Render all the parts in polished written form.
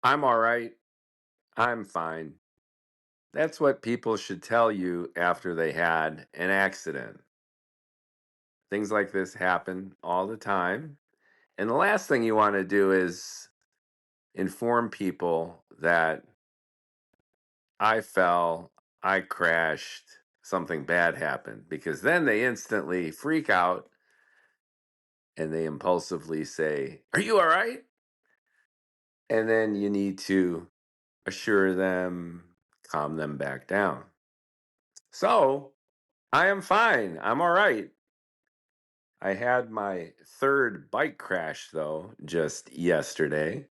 I'm all right. I'm fine. That's what people should tell you after they had an accident. Things like this happen all the time. And the last thing you want to do is inform people that I fell, I crashed, something bad happened, because then they instantly freak out and they impulsively say, "Are you all right?" And then you need to assure them, calm them back down. So, I am fine. I'm all right. I had my third bike crash, though, just yesterday.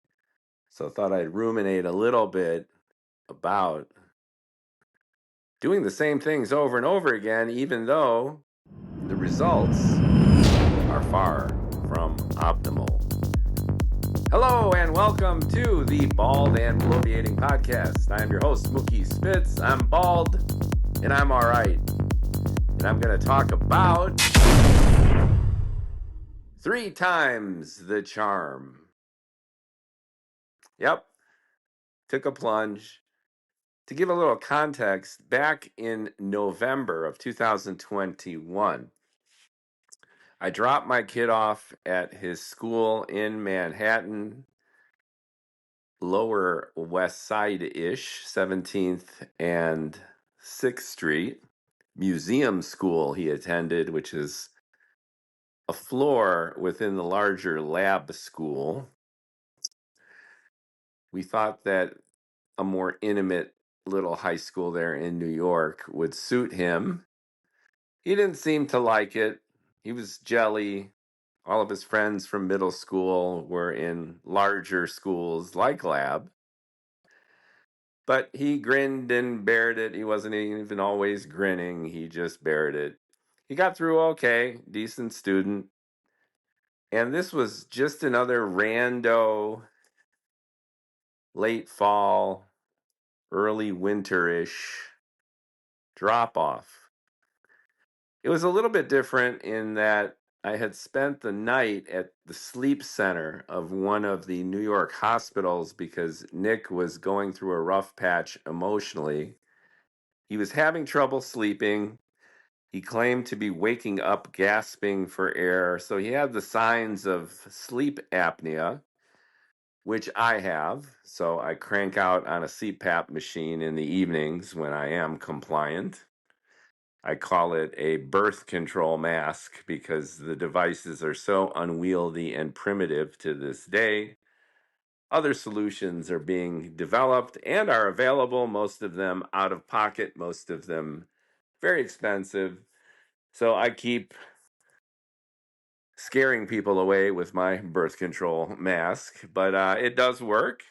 So, thought I'd ruminate a little bit about doing the same things over and over again, even though the results are far from optimal. Hello, and welcome to the Bald and Bloviating podcast. I'm your host, Mookie Spitz. I'm bald, and I'm all right. And I'm going to talk about 3 times the charm. Yep, took a plunge. To give a little context, back in November of 2021, I dropped my kid off at his school in Manhattan, Lower West Side-ish, 17th and 6th Street. Museum school he attended, which is a floor within the larger lab school. We thought that a more intimate little high school there in New York would suit him. He didn't seem to like it. He was jelly. All of his friends from middle school were in larger schools like lab. But he grinned and bared it. He wasn't even always grinning. He just bared it. He got through okay, decent student. And this was just another rando late fall, early winter-ish drop off. It was a little bit different in that I had spent the night at the sleep center of one of the New York hospitals because Nick was going through a rough patch emotionally. He was having trouble sleeping. He claimed to be waking up gasping for air. So he had the signs of sleep apnea, which I have. So I crank out on a CPAP machine in the evenings when I am compliant. I call it a birth control mask because the devices are so unwieldy and primitive to this day. Other solutions are being developed and are available, most of them out of pocket, most of them very expensive. So I keep scaring people away with my birth control mask, but it does work.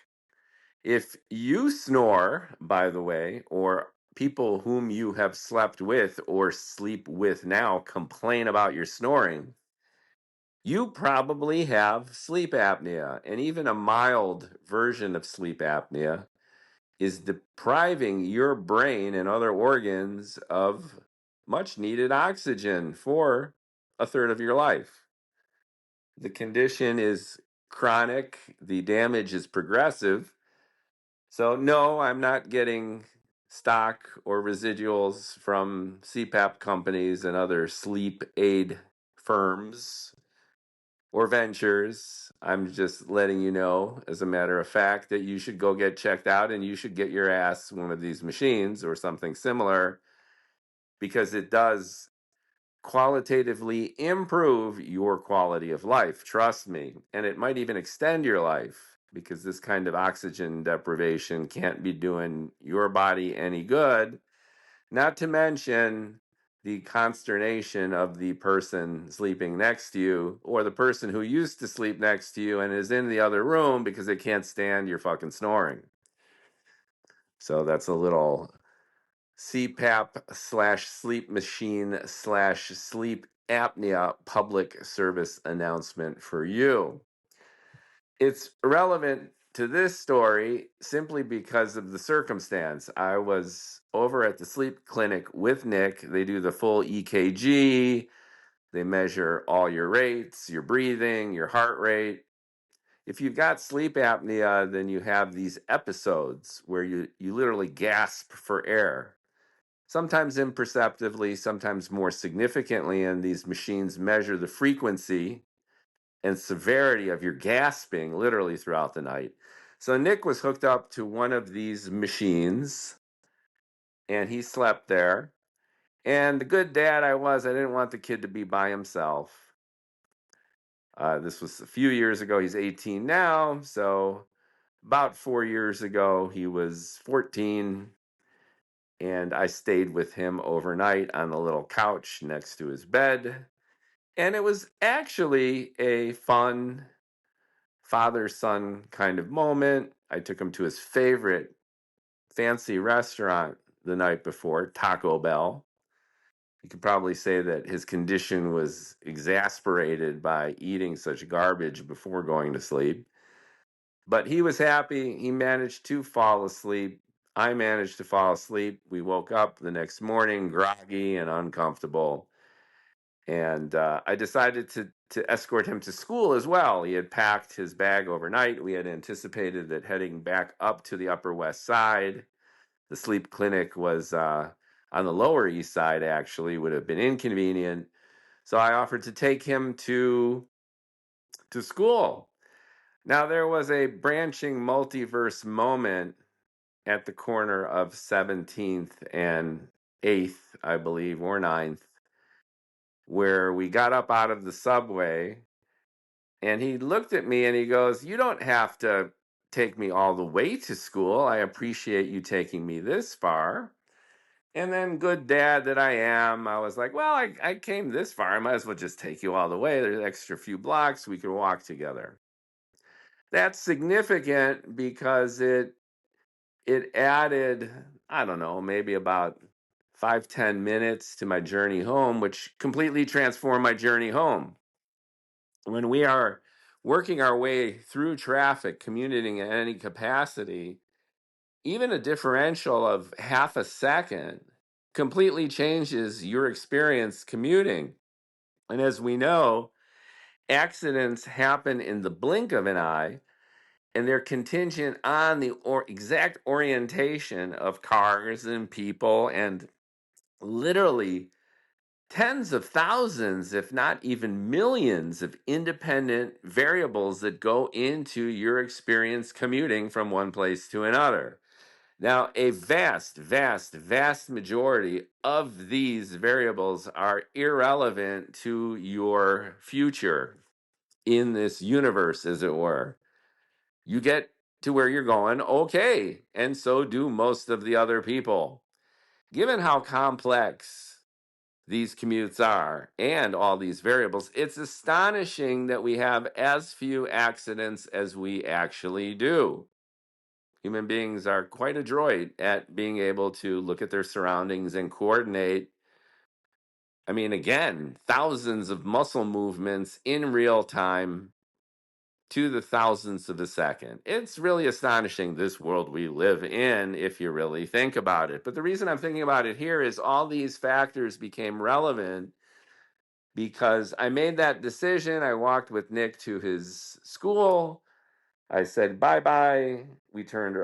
If you snore, by the way, or people whom you have slept with or sleep with now complain about your snoring, you probably have sleep apnea. And even a mild version of sleep apnea is depriving your brain and other organs of much needed oxygen for a third of your life. The condition is chronic, the damage is progressive. So, no, I'm not getting stock or residuals from CPAP companies and other sleep aid firms or ventures. I'm just letting you know, as a matter of fact, that you should go get checked out and you should get your ass one of these machines or something similar because it does qualitatively improve your quality of life. Trust me. And it might even extend your life because this kind of oxygen deprivation can't be doing your body any good. Not to mention the consternation of the person sleeping next to you or the person who used to sleep next to you and is in the other room because they can't stand your fucking snoring. So that's a little CPAP/sleep machine/sleep apnea public service announcement for you. It's relevant to this story simply because of the circumstance. I was over at the sleep clinic with Nick. They do the full EKG. They measure all your rates, your breathing, your heart rate. if you've got sleep apnea, then you have these episodes where you literally gasp for air, sometimes imperceptibly, sometimes more significantly, and these machines measure the frequency and severity of your gasping literally throughout the night. So Nick was hooked up to one of these machines and he slept there. And the good dad I was, I didn't want the kid to be by himself. This was a few years ago. He's 18 now. So about 4 years ago, he was 14. And I stayed with him overnight on the little couch next to his bed. And it was actually a fun father son kind of moment. I took him to his favorite fancy restaurant the night before, Taco Bell. You could probably say that his condition was exasperated by eating such garbage before going to sleep. But he was happy. He managed to fall asleep. I managed to fall asleep. We woke up the next morning groggy and uncomfortable. And I decided to escort him to school as well. He had packed his bag overnight. We had anticipated that heading back up to the Upper West Side, the sleep clinic was on the Lower East Side, actually, would have been inconvenient. So I offered to take him to school. Now, there was a branching multiverse moment at the corner of 17th and 8th, I believe, or 9th, where we got up out of the subway and he looked at me and he goes, "You don't have to take me all the way to school. I appreciate you taking me this far." And then, good dad that I am, I was like, "Well, I came this far. I might as well just take you all the way. There's an extra few blocks. We could walk together." That's significant because it added, I don't know, maybe about 5-10 minutes to my journey home, which completely transformed my journey home. When we are working our way through traffic, commuting in any capacity, even a differential of half a second completely changes your experience commuting. And as we know, accidents happen in the blink of an eye, and they're contingent on the exact orientation of cars and people, and literally tens of thousands, if not even millions, of independent variables that go into your experience commuting from one place to another. Now, a vast, vast, vast majority of these variables are irrelevant to your future in this universe, as it were. You get to where you're going, okay, and so do most of the other people. Given how complex these commutes are and all these variables, it's astonishing that we have as few accidents as we actually do. Human beings are quite adroit at being able to look at their surroundings and coordinate. I mean, again, thousands of muscle movements in real time to the thousandths of a second. It's really astonishing, this world we live in, if you really think about it. But the reason I'm thinking about it here is all these factors became relevant because I made that decision. I walked with Nick to his school. I said bye bye. I turned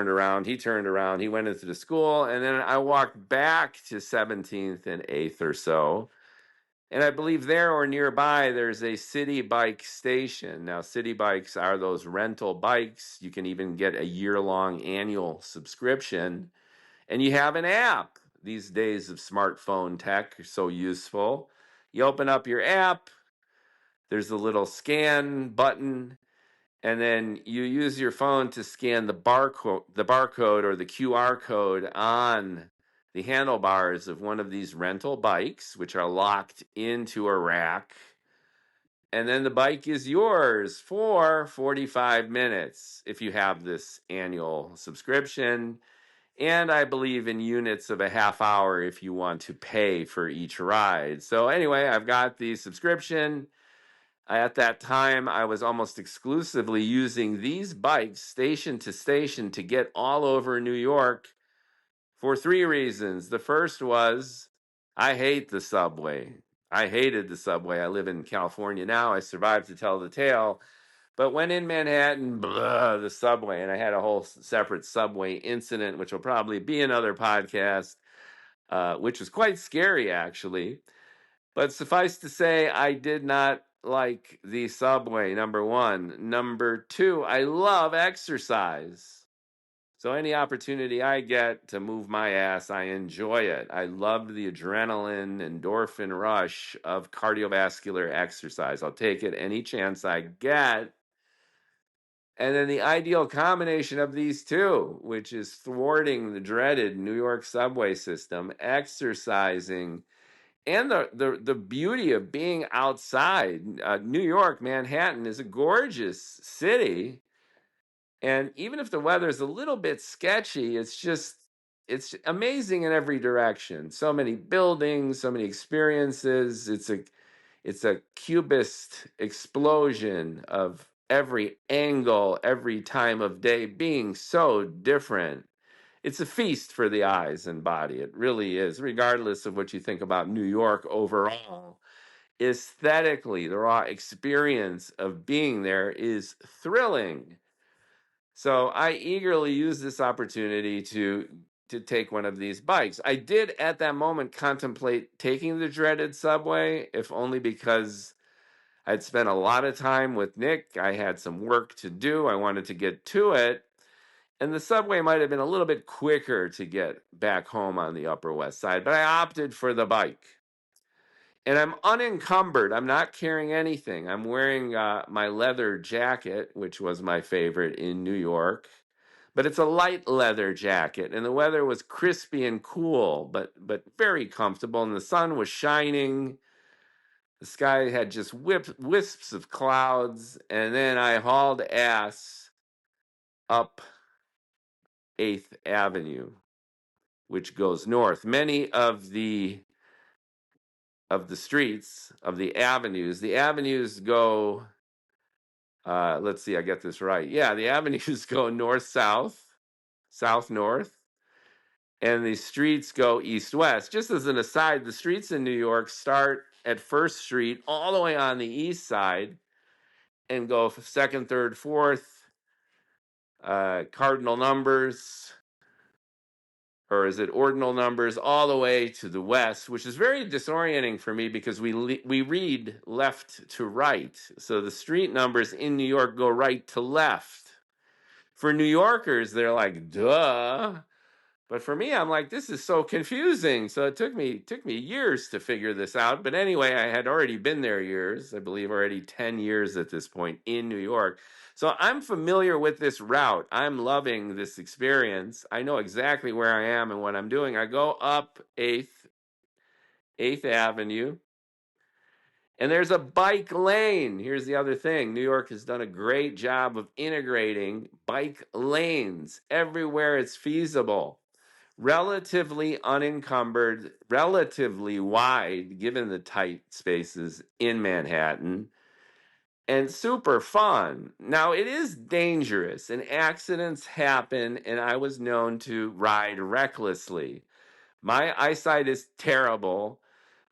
around. He turned around. He went into the school, and then I walked back to 17th and 8th or so. And I believe there or nearby, there's a city bike station. Now, city bikes are those rental bikes. You can even get a year-long annual subscription, and you have an app. These days of smartphone tech are so useful. You open up your app. There's a little scan button, and then you use your phone to scan the barcode or the QR code on the handlebars of one of these rental bikes, which are locked into a rack. And then the bike is yours for 45 minutes if you have this annual subscription. And I believe in units of a half hour if you want to pay for each ride. So anyway, I've got the subscription. At that time, I was almost exclusively using these bikes station to station to get all over New York for three reasons. The first was I hate the subway. I hated the subway. I live in California now. I survived to tell the tale. But when in Manhattan, blah, the subway, and I had a whole separate subway incident, which will probably be another podcast, which was quite scary, actually. But suffice to say, I did not like the subway, number one. Number two, I love exercise. So any opportunity I get to move my ass, I enjoy it. I love the adrenaline, endorphin rush of cardiovascular exercise. I'll take it any chance I get. And then the ideal combination of these two, which is thwarting the dreaded New York subway system, exercising, and the beauty of being outside. New York, Manhattan is a gorgeous city. And even if the weather is a little bit sketchy, it's amazing in every direction. So many buildings, so many experiences. It's a cubist explosion of every angle, every time of day being so different. It's a feast for the eyes and body. It really is, regardless of what you think about New York overall. Aesthetically, the raw experience of being there is thrilling. So I eagerly use this opportunity to take one of these bikes. I did at that moment contemplate taking the dreaded subway, if only because I'd spent a lot of time with Nick. I had some work to do. I wanted to get to it. And the subway might have been a little bit quicker to get back home on the Upper West Side, but I opted for the bike. And I'm unencumbered. I'm not carrying anything. I'm wearing my leather jacket, which was my favorite in New York. But it's a light leather jacket, and the weather was crispy and cool, but very comfortable. And the sun was shining. The sky had just wisps of clouds, and then I hauled ass up 8th Avenue, which goes north. Many of the streets, of the avenues go, let's see, I get this right. Yeah, the avenues go north-south, south-north, and the streets go east-west. Just as an aside, the streets in New York start at First Street all the way on the east side and go second, third, fourth, cardinal numbers, or is it ordinal numbers, all the way to the west, which is very disorienting for me because we read left to right. So the street numbers in New York go right to left. For New Yorkers, they're like, duh. But for me, I'm like, this is so confusing. So it took me years to figure this out. But anyway, I had already been there years, I believe already 10 years at this point in New York. So I'm familiar with this route. I'm loving this experience. I know exactly where I am and what I'm doing. I go up 8th Avenue, and there's a bike lane. Here's the other thing. New York has done a great job of integrating bike lanes everywhere it's feasible. Relatively unencumbered, relatively wide, given the tight spaces in Manhattan, and super fun. Now, it is dangerous, and accidents happen, and I was known to ride recklessly. My eyesight is terrible,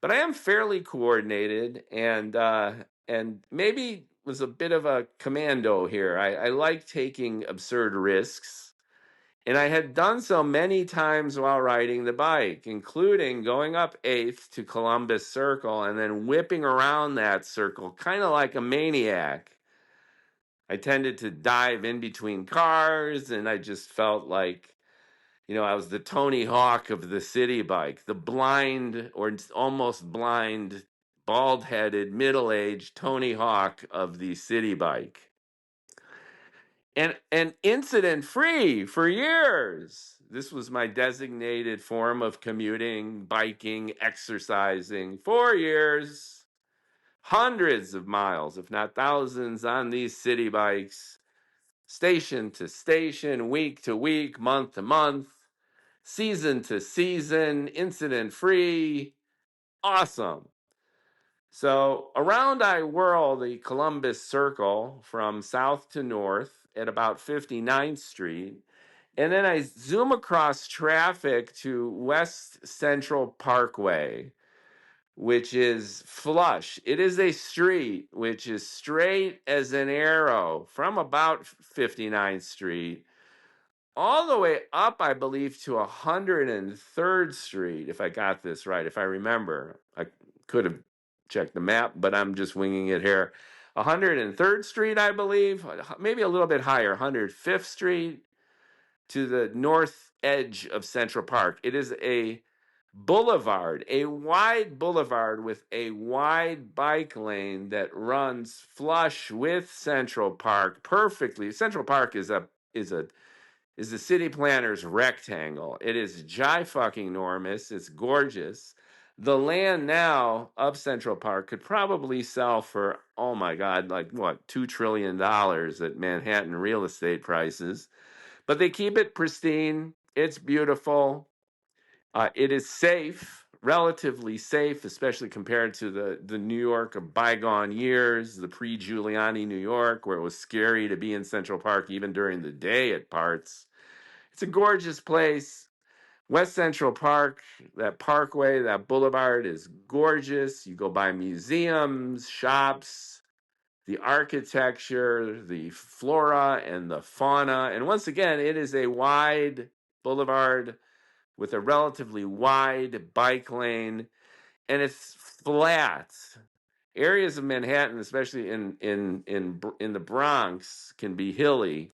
but I am fairly coordinated, and maybe was a bit of a commando here. I like taking absurd risks. And I had done so many times while riding the bike, including going up 8th to Columbus Circle and then whipping around that circle, kind of like a maniac. I tended to dive in between cars, and I just felt like, I was the Tony Hawk of the city bike, the blind or almost blind, bald-headed, middle-aged Tony Hawk of the city bike. And incident free for years. This was my designated form of commuting, biking, exercising. 4 years, hundreds of miles, if not thousands, on these city bikes, station to station, week to week, month to month, season to season, incident free. Awesome. So around I whirl the Columbus Circle from south to north at about 59th Street. And then I zoom across traffic to West Central Parkway, which is flush. It is a street which is straight as an arrow from about 59th Street all the way up, I believe, to 103rd Street, if I got this right, if I remember. I could have checked the map, but I'm just winging it here. 103rd Street, I believe, maybe a little bit higher, 105th Street to the north edge of Central Park. It is a boulevard, a wide boulevard with a wide bike lane that runs flush with Central Park perfectly. Central Park is the city planner's rectangle. It is fucking enormous. It's gorgeous. The land now of Central Park could probably sell for, oh my God, like what, $2 trillion at Manhattan real estate prices. But they keep it pristine. It's beautiful. It is safe, relatively safe, especially compared to the New York of bygone years, the pre-Giuliani New York, where it was scary to be in Central Park even during the day at parts. It's a gorgeous place. West Central Park, that parkway, that boulevard is gorgeous. You go by museums, shops, the architecture, the flora and the fauna. And once again, it is a wide boulevard with a relatively wide bike lane, and it's flat. Areas of Manhattan, especially in the Bronx, can be hilly.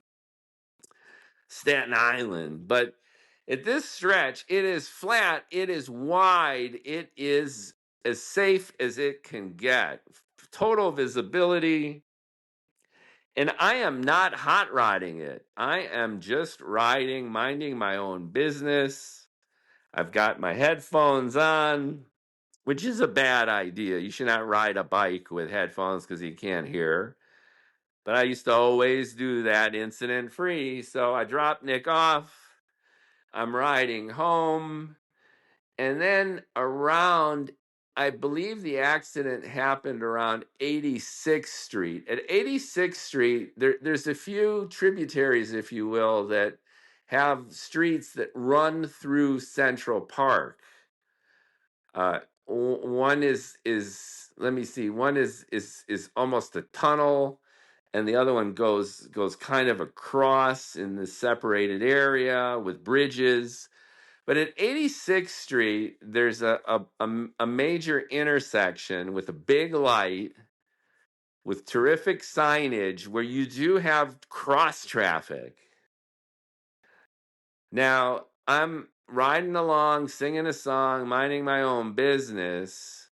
Staten Island, but at this stretch, it is flat, it is wide, it is as safe as it can get. Total visibility. And I am not hot rodding it. I am just riding, minding my own business. I've got my headphones on, which is a bad idea. You should not ride a bike with headphones because you can't hear. But I used to always do that incident free. So I dropped Nick off. I'm riding home. And then around, I believe the accident happened around 86th Street. At 86th Street, there's a few tributaries, if you will, that have streets that run through Central Park. One is let me see. One is almost a tunnel, and the other one goes kind of across in the separated area with bridges. But at 86th Street, there's a major intersection with a big light with terrific signage where you do have cross traffic. Now, I'm riding along, singing a song, minding my own business.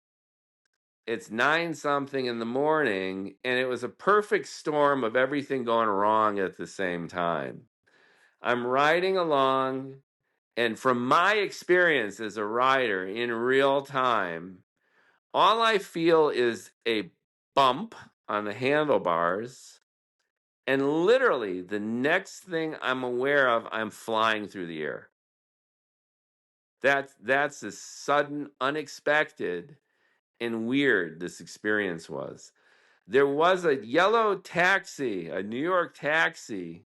It's 9 something in the morning, and it was a perfect storm of everything going wrong at the same time. I'm riding along, and from my experience as a rider in real time, all I feel is a bump on the handlebars, and literally the next thing I'm aware of, I'm flying through the air. That's as sudden, unexpected, and weird this experience was. There was a yellow taxi, a New York taxi,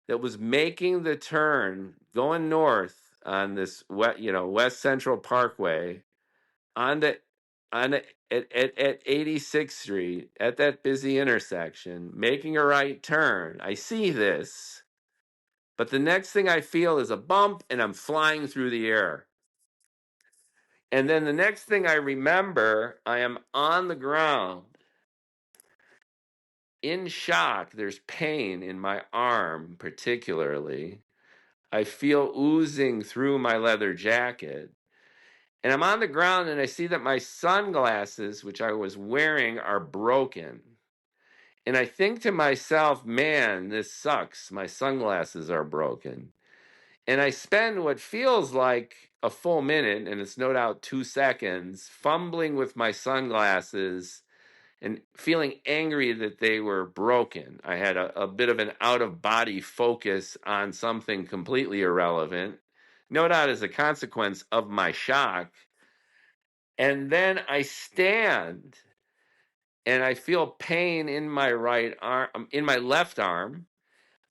that was making the turn going north on this West Central Parkway on the at 86th Street at that busy intersection, making a right turn. I see this, but the next thing I feel is a bump and I'm flying through the air. And then the next thing I remember, I am on the ground in shock. There's pain in my arm, particularly. I feel oozing through my leather jacket. And I'm on the ground and I see that my sunglasses, which I was wearing, are broken. And I think to myself, man, this sucks. My sunglasses are broken. And I spend what feels like a full minute, and it's no doubt 2 seconds, fumbling with my sunglasses and feeling angry that they were broken. I had a bit of an out-of-body focus on something completely irrelevant, no doubt as a consequence of my shock. And then I stand and I feel pain in my right arm, in my left arm.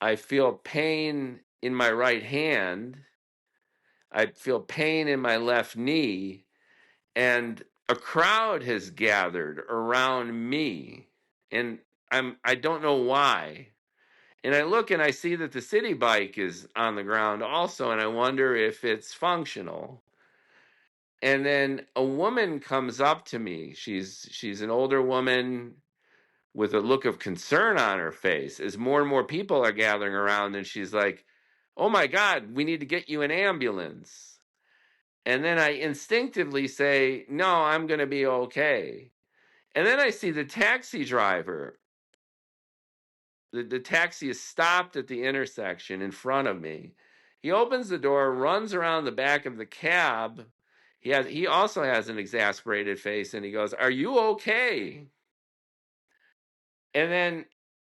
I feel pain in my right hand. I feel pain in my left knee. And a crowd has gathered around me, and I don't know why. And I look and I see that the city bike is on the ground also, and I wonder if it's functional. And then a woman comes up to me. She's an older woman with a look of concern on her face as more and more people are gathering around, and she's like, "Oh my God, we need to get you an ambulance." And then I instinctively say, "No, I'm going to be okay." And then I see the taxi driver. The taxi is stopped at the intersection in front of me. He opens the door, runs around the back of the cab. He also has an exasperated face, and he goes, "Are you okay?" And then,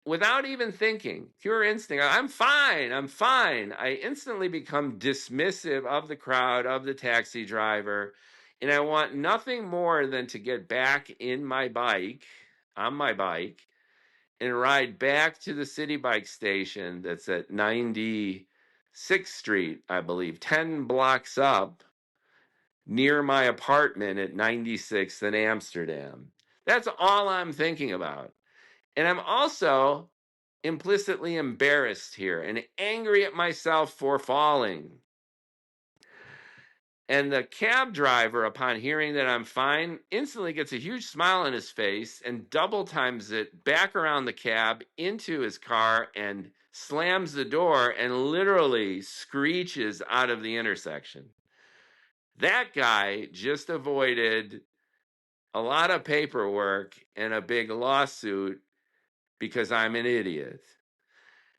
without even thinking, pure instinct, "I'm fine, I'm fine." I instantly become dismissive of the crowd, of the taxi driver, and I want nothing more than to get back on my bike, and ride back to the city bike station that's at 96th Street, I believe, 10 blocks up near my apartment at 96th in Amsterdam. That's all I'm thinking about. And I'm also implicitly embarrassed here and angry at myself for falling. And the cab driver, upon hearing that I'm fine, instantly gets a huge smile on his face and double times it back around the cab into his car and slams the door and literally screeches out of the intersection. That guy just avoided a lot of paperwork and a big lawsuit because I'm an idiot.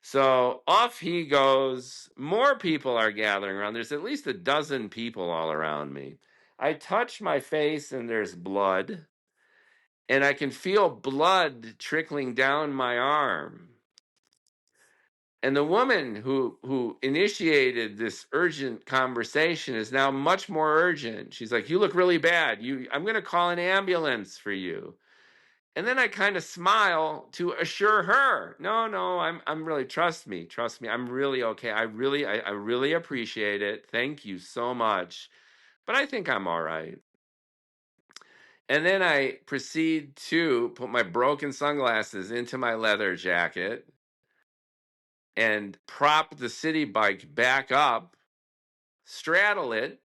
So off he goes. More people are gathering around. There's at least a dozen people all around me. I touch my face and there's blood. And I can feel blood trickling down my arm. And the woman who initiated this urgent conversation is now much more urgent. She's like, "You look really bad. I'm going to call an ambulance for you." And then I kind of smile to assure her, no, I'm really, trust me, I'm really okay. I really appreciate it. Thank you so much. But I think I'm all right. And then I proceed to put my broken sunglasses into my leather jacket and prop the city bike back up, straddle it,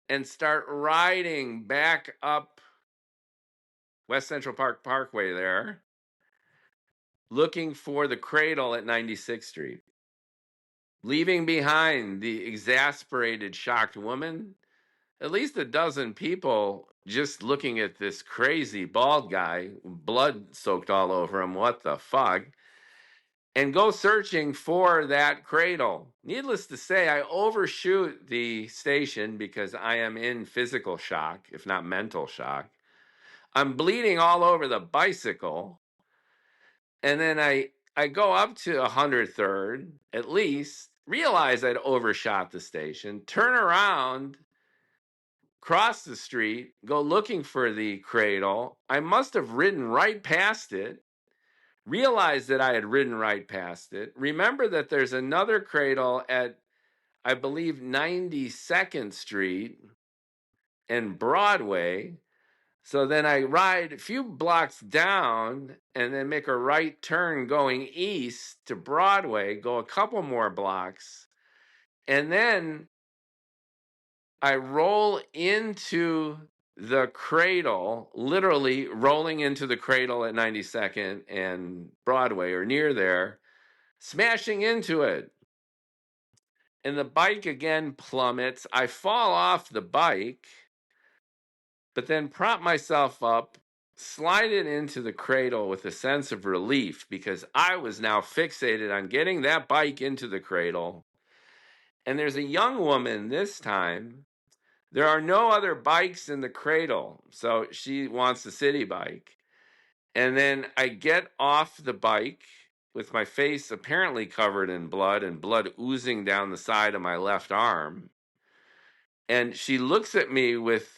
and start riding back up West Central Park Parkway there, looking for the cradle at 96th Street, leaving behind the exasperated, shocked woman, at least a dozen people just looking at this crazy bald guy, blood soaked all over him, what the fuck, and go searching for that cradle. Needless to say, I overshoot the station because I am in physical shock, if not mental shock. I'm bleeding all over the bicycle. And then I go up to 103rd, at least, realize I'd overshot the station, turn around, cross the street, go looking for the cradle. I must have ridden right past it, realize that I had ridden right past it, remember that there's another cradle at, I believe, 92nd Street and Broadway. So then I ride a few blocks down and then make a right turn going east to Broadway, go a couple more blocks, and then I roll into the cradle, literally rolling into the cradle at 92nd and Broadway or near there, smashing into it. And the bike again plummets. I fall off the bike, but then prop myself up, slide it into the cradle with a sense of relief because I was now fixated on getting that bike into the cradle. And there's a young woman this time. There are no other bikes in the cradle, so she wants the city bike. And then I get off the bike with my face apparently covered in blood and blood oozing down the side of my left arm. And she looks at me with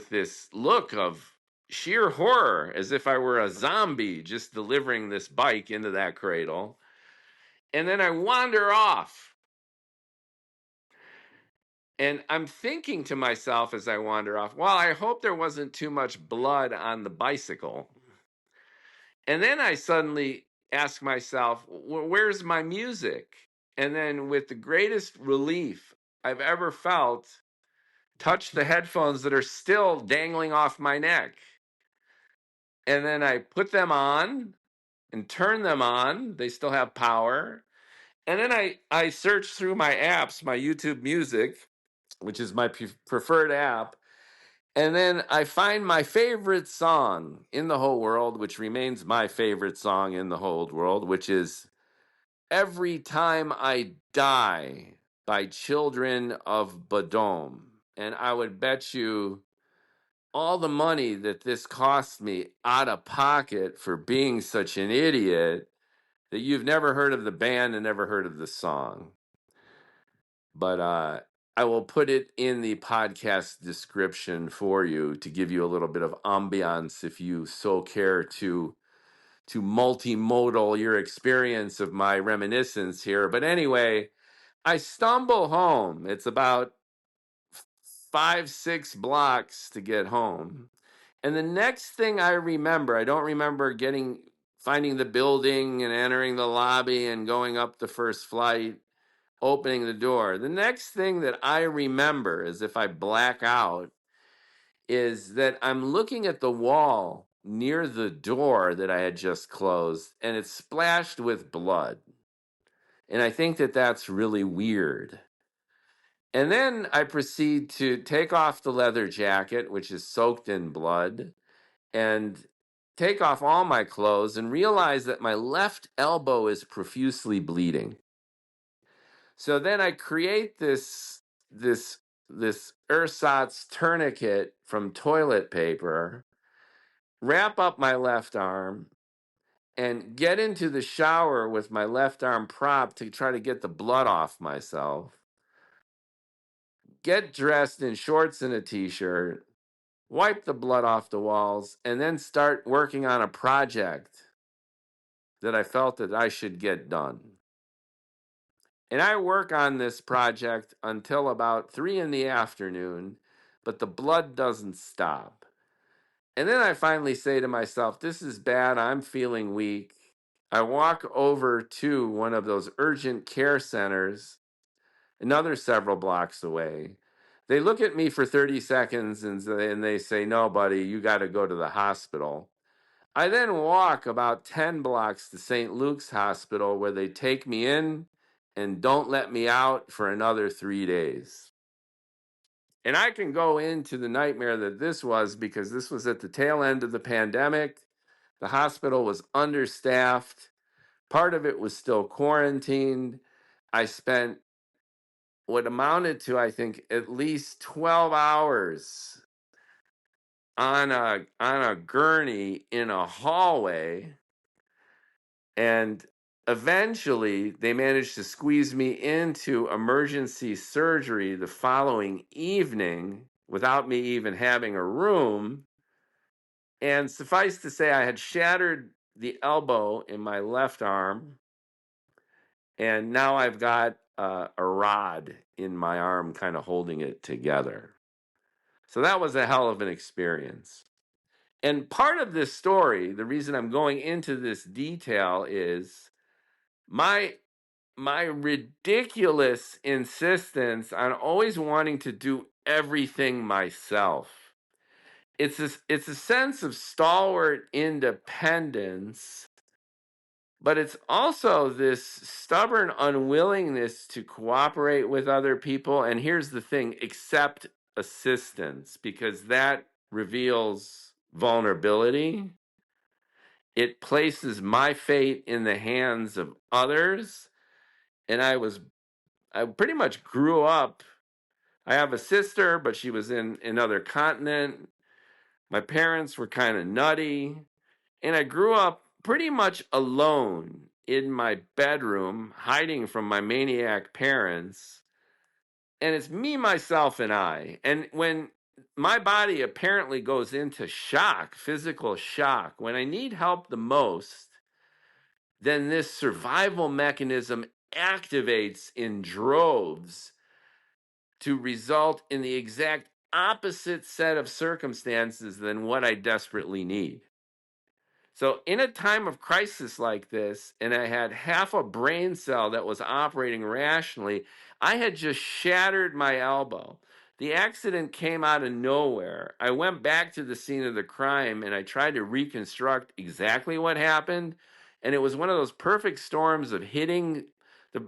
this look of sheer horror, as if I were a zombie just delivering this bike into that cradle. And then I wander off. And I'm thinking to myself as I wander off, well, I hope there wasn't too much blood on the bicycle. And then I suddenly ask myself, where's my music? And then, with the greatest relief I've ever felt, touch the headphones that are still dangling off my neck. And then I put them on and turn them on. They still have power. And then I search through my apps, my YouTube Music, which is my preferred app. And then I find my favorite song in the whole world, which remains my favorite song in the whole world, which is Every Time I Die by Children of Bodom. And I would bet you all the money that this cost me out of pocket for being such an idiot that you've never heard of the band and never heard of the song. But I will put it in the podcast description for you to give you a little bit of ambiance if you so care to multimodal your experience of my reminiscence here. But anyway, I stumble home. It's about 5-6 blocks to get home. And the next thing I remember, I don't remember finding the building and entering the lobby and going up the first flight, opening the door. The next thing that I remember, as if I black out, is that I'm looking at the wall near the door that I had just closed, and it's splashed with blood. And I think that that's really weird. And then I proceed to take off the leather jacket, which is soaked in blood, and take off all my clothes and realize that my left elbow is profusely bleeding. So then I create this ersatz tourniquet from toilet paper, wrap up my left arm, and get into the shower with my left arm propped to try to get the blood off myself. Get dressed in shorts and a t-shirt, wipe the blood off the walls, and then start working on a project that I felt that I should get done. And I work on this project until about 3 p.m, but the blood doesn't stop. And then I finally say to myself, this is bad, I'm feeling weak. I walk over to one of those urgent care centers, another several blocks away. They look at me for 30 seconds and they say, no, buddy, you got to go to the hospital. I then walk about 10 blocks to St. Luke's Hospital, where they take me in and don't let me out for another 3 days. And I can go into the nightmare that this was, because this was at the tail end of the pandemic. The hospital was understaffed. Part of it was still quarantined. I spent what amounted to, I think, at least 12 hours on a gurney in a hallway. And eventually, they managed to squeeze me into emergency surgery the following evening without me even having a room. And suffice to say, I had shattered the elbow in my left arm, and now I've got a rod in my arm kind of holding it together. So that was a hell of an experience. And part of this story, the reason I'm going into this detail, is my ridiculous insistence on always wanting to do everything myself. It's a sense of stalwart independence, but it's also this stubborn unwillingness to cooperate with other people. And here's the thing, accept assistance, because that reveals vulnerability. It places my fate in the hands of others. And I pretty much grew up. I have a sister, but she was in another continent. My parents were kind of nutty. And I grew up pretty much alone in my bedroom, hiding from my maniac parents. And it's me, myself, and I. And when my body apparently goes into shock, physical shock, when I need help the most, then this survival mechanism activates in droves to result in the exact opposite set of circumstances than what I desperately need. So, in a time of crisis like this, and I had half a brain cell that was operating rationally, I had just shattered my elbow. The accident came out of nowhere. I went back to the scene of the crime and I tried to reconstruct exactly what happened. And it was one of those perfect storms of hitting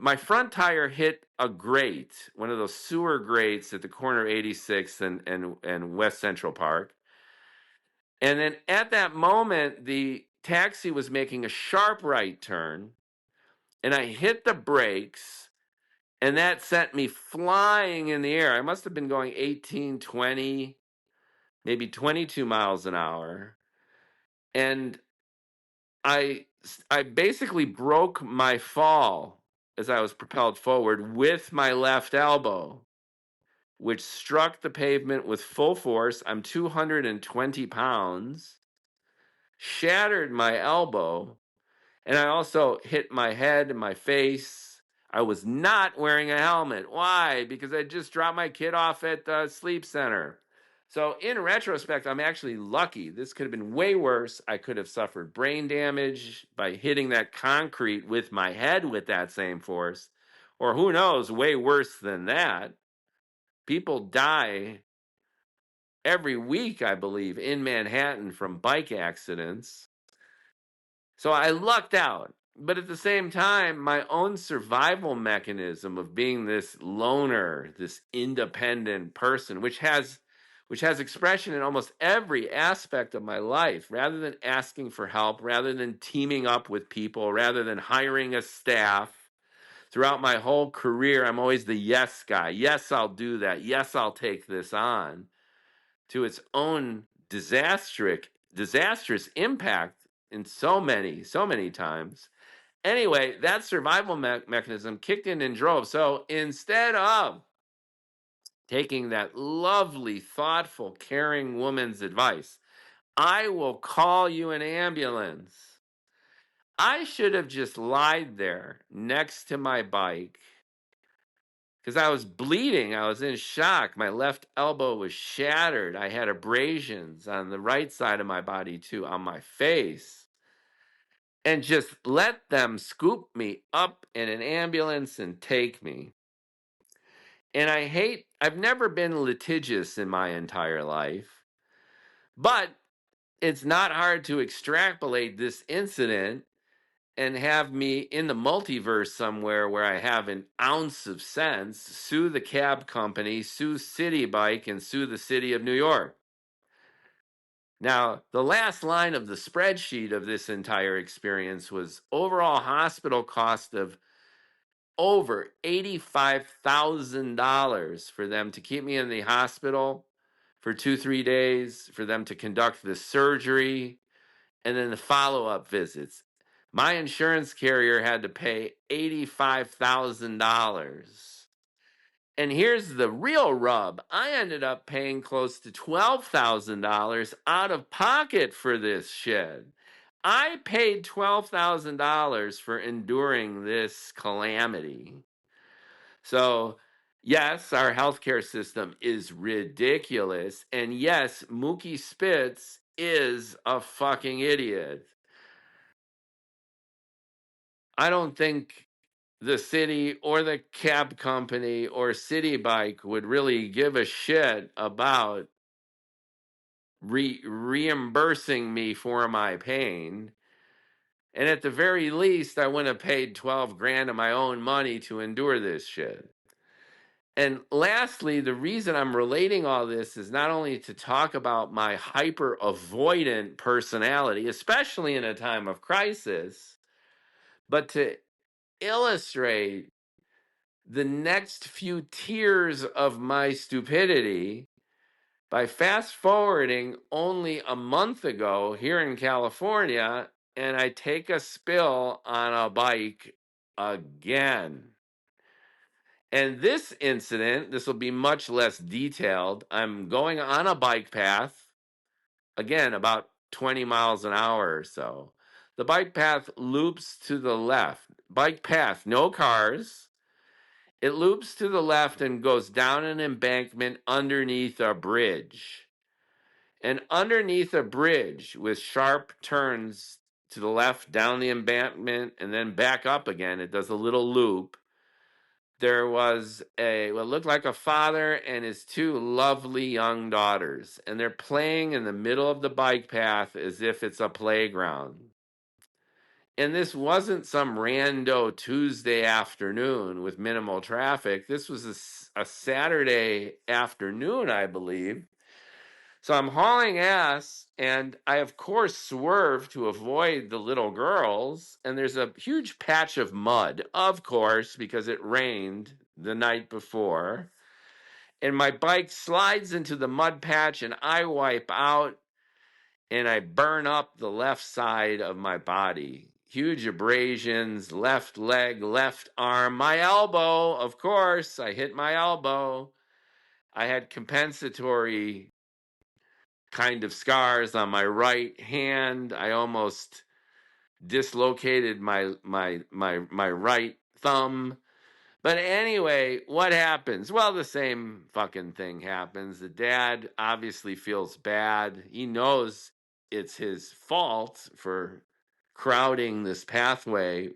my front tire hit a grate, one of those sewer grates at the corner of 86th and West Central Park. And then at that moment, the taxi was making a sharp right turn, and I hit the brakes, and that sent me flying in the air. I must have been going 18, 20, maybe 22 miles an hour. And I, I basically broke my fall as I was propelled forward with my left elbow, which struck the pavement with full force. I'm 220 pounds, shattered my elbow. And I also hit my head and my face. I was not wearing a helmet. Why? Because I just dropped my kid off at the sleep center. So, in retrospect, I'm actually lucky. This could have been way worse. I could have suffered brain damage by hitting that concrete with my head with that same force. Or who knows, way worse than that. People die every week, I believe, in Manhattan from bike accidents. So I lucked out. But at the same time, my own survival mechanism of being this loner, this independent person, which has expression in almost every aspect of my life, rather than asking for help, rather than teaming up with people, rather than hiring a staff. Throughout my whole career, I'm always the yes guy. Yes, I'll do that. Yes, I'll take this on. To its own disastrous impact in so many times. Anyway, that survival mechanism kicked in and drove. So instead of taking that lovely, thoughtful, caring woman's advice, I will call you an ambulance. I should have just lied there next to my bike because I was bleeding. I was in shock. My left elbow was shattered. I had abrasions on the right side of my body, too, on my face. And just let them scoop me up in an ambulance and take me. And I've never been litigious in my entire life, but it's not hard to extrapolate this incident and have me in the multiverse somewhere where I have an ounce of sense, sue the cab company, sue City Bike, and sue the city of New York. Now, the last line of the spreadsheet of this entire experience was overall hospital cost of over $85,000 for them to keep me in the hospital for 2-3 days, for them to conduct the surgery, and then the follow-up visits. My insurance carrier had to pay $85,000. And here's the real rub. I ended up paying close to $12,000 out of pocket for this shit. I paid $12,000 for enduring this calamity. So, yes, our healthcare system is ridiculous. And yes, Mookie Spitz is a fucking idiot. I don't think the city or the cab company or City Bike would really give a shit about reimbursing me for my pain. And at the very least, I wouldn't have paid 12 grand of my own money to endure this shit. And lastly, the reason I'm relating all this is not only to talk about my hyper avoidant personality, especially in a time of crisis, but to illustrate the next few tiers of my stupidity by fast forwarding only a month ago here in California, and I take a spill on a bike again. And this incident, this will be much less detailed. I'm going on a bike path, again, about 20 miles an hour or so. The bike path loops to the left. Bike path, no cars. It loops to the left and goes down an embankment underneath a bridge. And underneath a bridge with sharp turns to the left down the embankment and then back up again, it does a little loop. There was what looked like a father and his two lovely young daughters, and they're playing in the middle of the bike path as if it's a playground. And this wasn't some rando Tuesday afternoon with minimal traffic. This was a Saturday afternoon, I believe. So I'm hauling ass, and I, of course, swerve to avoid the little girls. And there's a huge patch of mud, of course, because it rained the night before. And my bike slides into the mud patch, and I wipe out, and I burn up the left side of my body. Huge abrasions, left leg, left arm, my elbow, of course. I hit my elbow. I had compensatory kind of scars on my right hand. I almost dislocated my right thumb. But anyway, what happens? Well, the same fucking thing happens. The dad obviously feels bad. He knows it's his fault for crowding this pathway,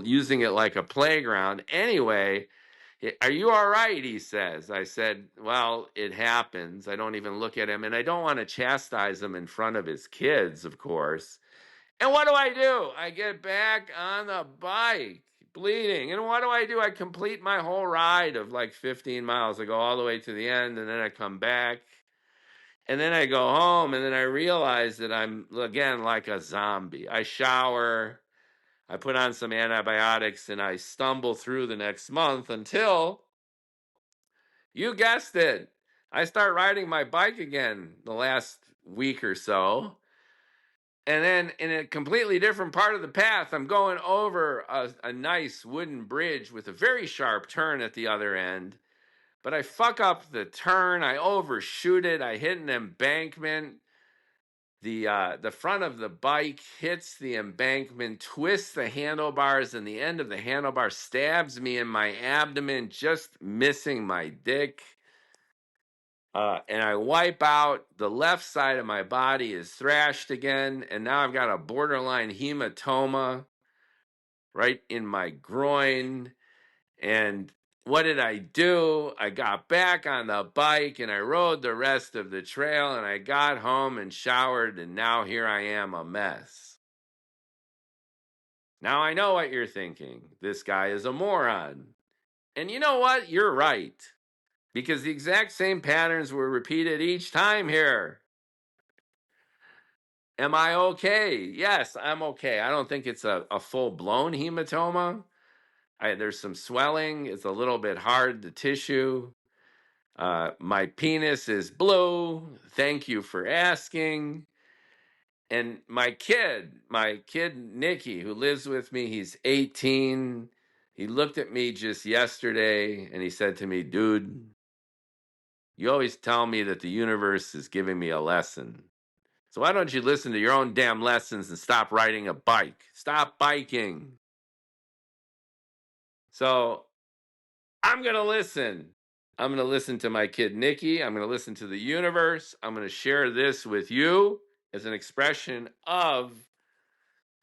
using it like a playground. Anyway, are you all right? He says. I said, well, it happens. I don't even look at him, and I don't want to chastise him in front of his kids, of course. And what do? I get back on the bike, bleeding. And what do? I complete my whole ride of like 15 miles. I go all the way to the end, and then I come back. And then I go home, and then I realize that I'm, again, like a zombie. I shower, I put on some antibiotics, and I stumble through the next month until, you guessed it, I start riding my bike again the last week or so. And then in a completely different part of the path, I'm going over a nice wooden bridge with a very sharp turn at the other end. But I fuck up the turn. I overshoot it. I hit an embankment. The front of the bike hits the embankment, twists the handlebars, and the end of the handlebar stabs me in my abdomen, just missing my dick. And I wipe out. The left side of my body is thrashed again, and now I've got a borderline hematoma right in my groin. And what did I do? I got back on the bike and I rode the rest of the trail, and I got home and showered, and now here I am, a mess. Now I know what you're thinking. This guy is a moron. And you know what? You're right. Because the exact same patterns were repeated each time here. Am I okay? Yes, I'm okay. I don't think it's a full-blown hematoma. There's some swelling. It's a little bit hard, the tissue. My penis is blue. Thank you for asking. And my kid, Nicky, who lives with me, he's 18. He looked at me just yesterday and he said to me, dude, you always tell me that the universe is giving me a lesson. So why don't you listen to your own damn lessons and stop riding a bike? Stop biking. So I'm going to listen. I'm going to listen to my kid, Nicky. I'm going to listen to the universe. I'm going to share this with you as an expression of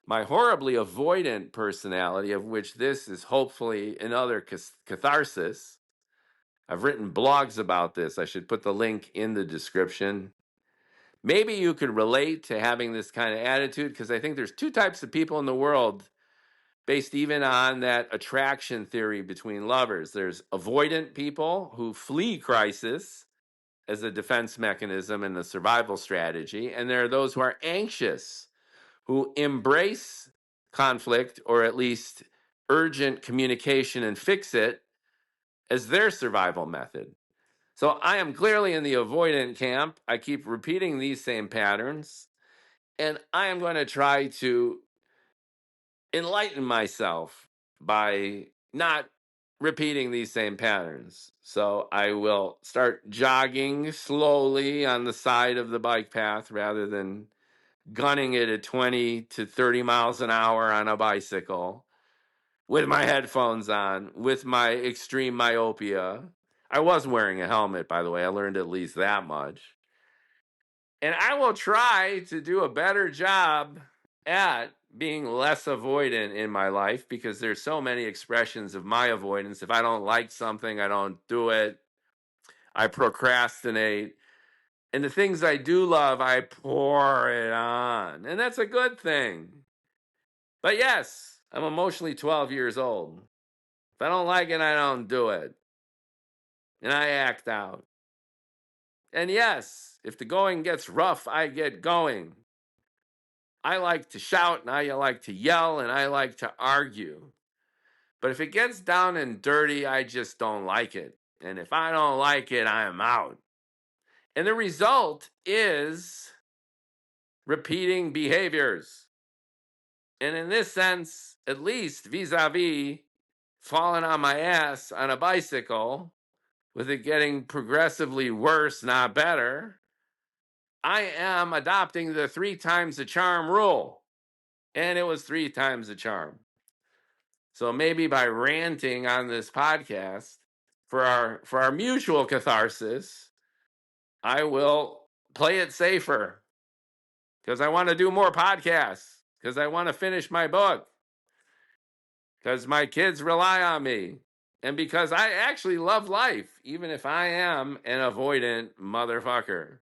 my horribly avoidant personality, of which this is hopefully another catharsis. I've written blogs about this. I should put the link in the description. Maybe you could relate to having this kind of attitude, because I think there's two types of people in the world based even on that attraction theory between lovers. There's avoidant people who flee crisis as a defense mechanism and a survival strategy, and there are those who are anxious, who embrace conflict or at least urgent communication and fix it as their survival method. So I am clearly in the avoidant camp. I keep repeating these same patterns, and I am going to try to enlighten myself by not repeating these same patterns. So I will start jogging slowly on the side of the bike path rather than gunning it at 20 to 30 miles an hour on a bicycle. with my headphones on, with my extreme myopia. I was wearing a helmet, by the way. I learned at least that much. And I will try to do a better job at being less avoidant in my life, because there's so many expressions of my avoidance. If I don't like something, I don't do it. I procrastinate. And the things I do love, I pour it on. And that's a good thing. But yes, I'm emotionally 12 years old. If I don't like it, I don't do it. And I act out. And yes, if the going gets rough, I get going. I like to shout, and I like to yell, and I like to argue. But if it gets down and dirty, I just don't like it. And if I don't like it, I'm out. And the result is repeating behaviors. And in this sense, at least vis-a-vis falling on my ass on a bicycle, with it getting progressively worse, not better, I am adopting the 3 times the charm rule. And it was 3 times the charm. So maybe by ranting on this podcast for our mutual catharsis, I will play it safer, because I want to do more podcasts, because I want to finish my book, because my kids rely on me, and because I actually love life, even if I am an avoidant motherfucker.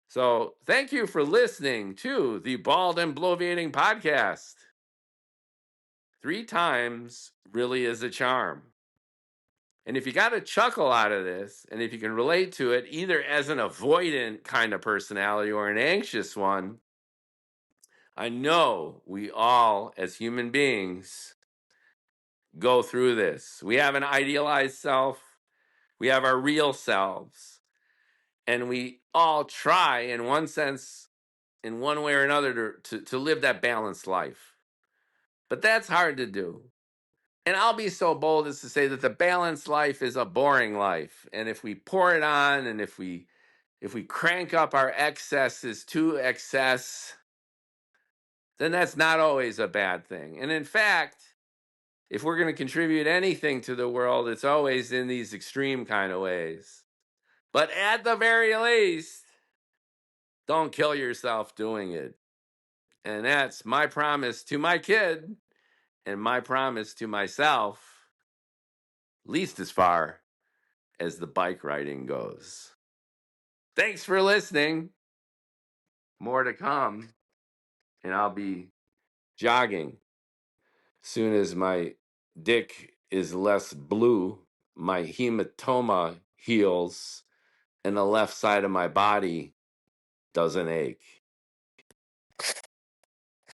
So thank you for listening to the Bald and Bloviating podcast. 3 times really is a charm. And if you got a chuckle out of this, and if you can relate to it either as an avoidant kind of personality or an anxious one, I know we all, as human beings, go through this. We have an idealized self, we have our real selves, and we all try, in one sense, in one way or another, to live that balanced life. But that's hard to do. And I'll be so bold as to say that the balanced life is a boring life. And if we pour it on, and if we crank up our excesses to excess, then that's not always a bad thing. And in fact, if we're going to contribute anything to the world, it's always in these extreme kind of ways. But at the very least, don't kill yourself doing it. And that's my promise to my kid, and my promise to myself, least as far as the bike riding goes. Thanks for listening. More to come. And I'll be jogging. Soon as my dick is less blue, my hematoma heals, and the left side of my body doesn't ache.